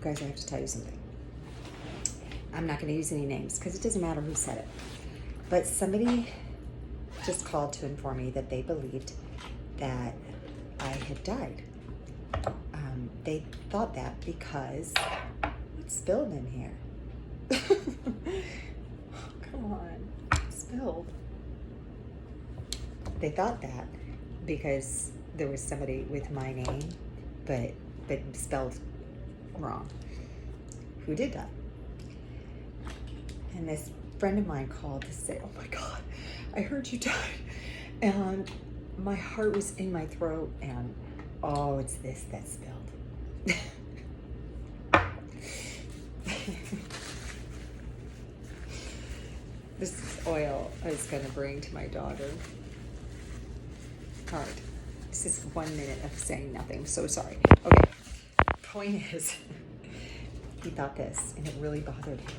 Guys, I have to tell you something. I'm not going to use any names because it doesn't matter who said it. But somebody just called to inform me that they believed that I had died. They thought that because what's spilled in here? Oh, come on, it's spilled. They thought that because there was somebody with my name, but spelled wrong, who did that. And this friend of mine called to say, oh my God, I heard you died. And my heart was in my throat and oh, it's this that spilled. This is oil I was gonna bring to my daughter. All right, this is 1 minute of saying nothing, so sorry. Okay, point is, he thought this and it really bothered him.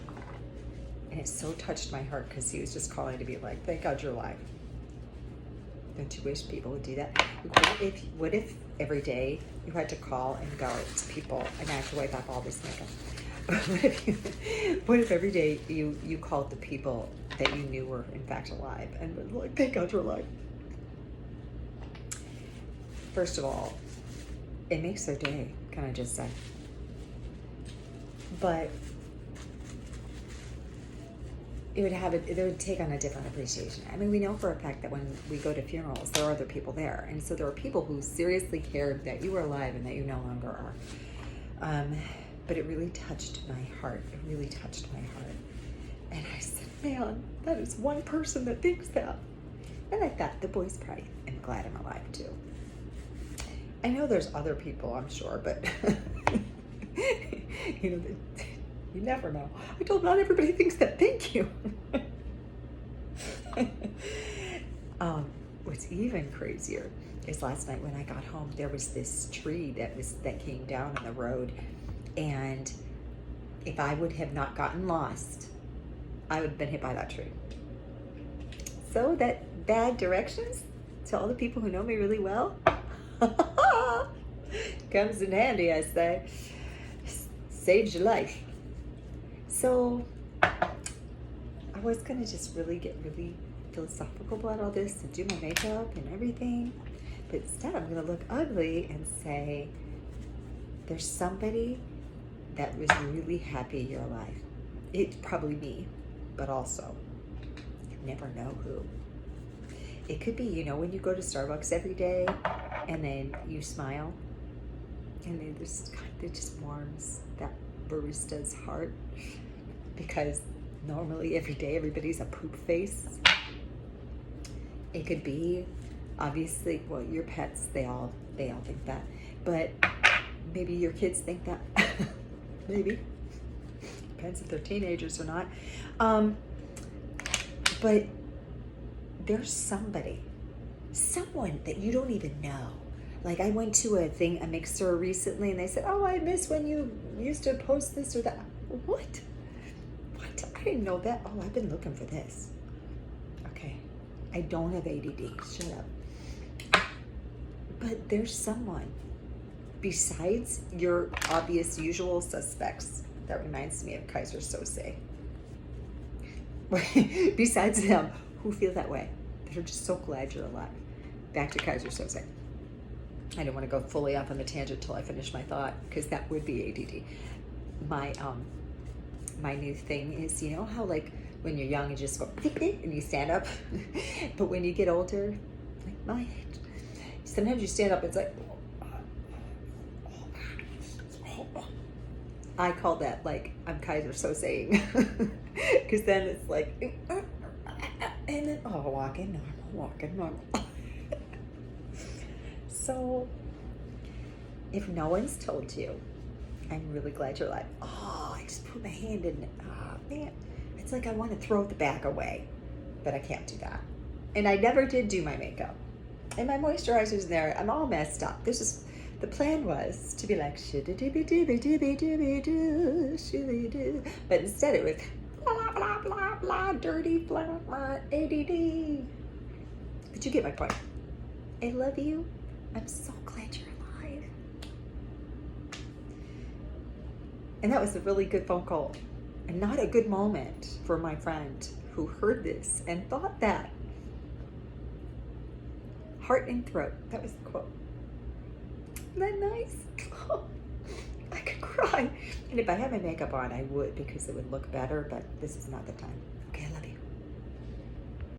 And it so touched my heart because he was just calling to be like, thank God you're alive. Don't you wish people would do that? What if every day you had to call and go to people, and I have to wipe off all this makeup. What if every day you called the people that you knew were in fact alive and were like, thank God you're alive? First of all, it makes their day, can I just say? But it would take on a different appreciation. I mean, we know for a fact that when we go to funerals, there are other people there. And so there are people who seriously cared that you were alive and that you no longer are. But it really touched my heart. It really touched my heart. And I said, man, that is one person that thinks that. And I thought, the boys probably am glad I'm alive too. I know there's other people, I'm sure, but you know, you never know. I told not everybody thinks that. Thank you. What's even crazier is last night when I got home, there was this tree that came down on the road, and if I would have not gotten lost, I would have been hit by that tree. So that bad directions to all the people who know me really well comes in handy, I say. Saves your life. So I was gonna just get really philosophical about all this and do my makeup and everything, but instead I'm gonna look ugly and say there's somebody that was really happy you're alive. It's probably me, but also you never know who. It could be, you know, when you go to Starbucks every day and then you smile and it just warms that barista's heart, because normally every day everybody's a poop face. It could be, obviously, well, your pets, they all think that, but maybe your kids think that. Maybe. Depends if they're teenagers or not. But there's someone that you don't even know. Like, I went to a mixer recently, and they said, oh, I miss when you used to post this or that. What? I didn't know that. Oh, I've been looking for this. Okay. I don't have ADD. Shut up. But there's someone besides your obvious usual suspects. That reminds me of Kaiser Sose. Besides them, who feel that way. They're just so glad you're alive. Back to Kaiser Sose. I don't want to go fully off on the tangent till I finish my thought, because that would be ADD. My new thing is, you know how like when you're young you just go and you stand up, but when you get older, like my age, sometimes you stand up, it's like, I call that like I'm Kaiser Soseing, because then it's like, and then walking normal. So, if no one's told you, I'm really glad you're alive. Oh, I just put my hand in it. Oh, man. It's like I want to throw the bag away, but I can't do that. And I never did do my makeup. And my moisturizer's in there. I'm all messed up. The plan was to be like, shoo-doo-doo-doo-doo-doo-doo-doo-doo. But instead it was, blah, blah, blah, blah, dirty, blah, blah, ADD. But you get my point. I love you. I'm so glad you're alive. And that was a really good phone call. And not a good moment for my friend who heard this and thought that. Heart and throat. That was the quote. Isn't that nice? I could cry. And if I had my makeup on, I would, because it would look better, but this is not the time. Okay,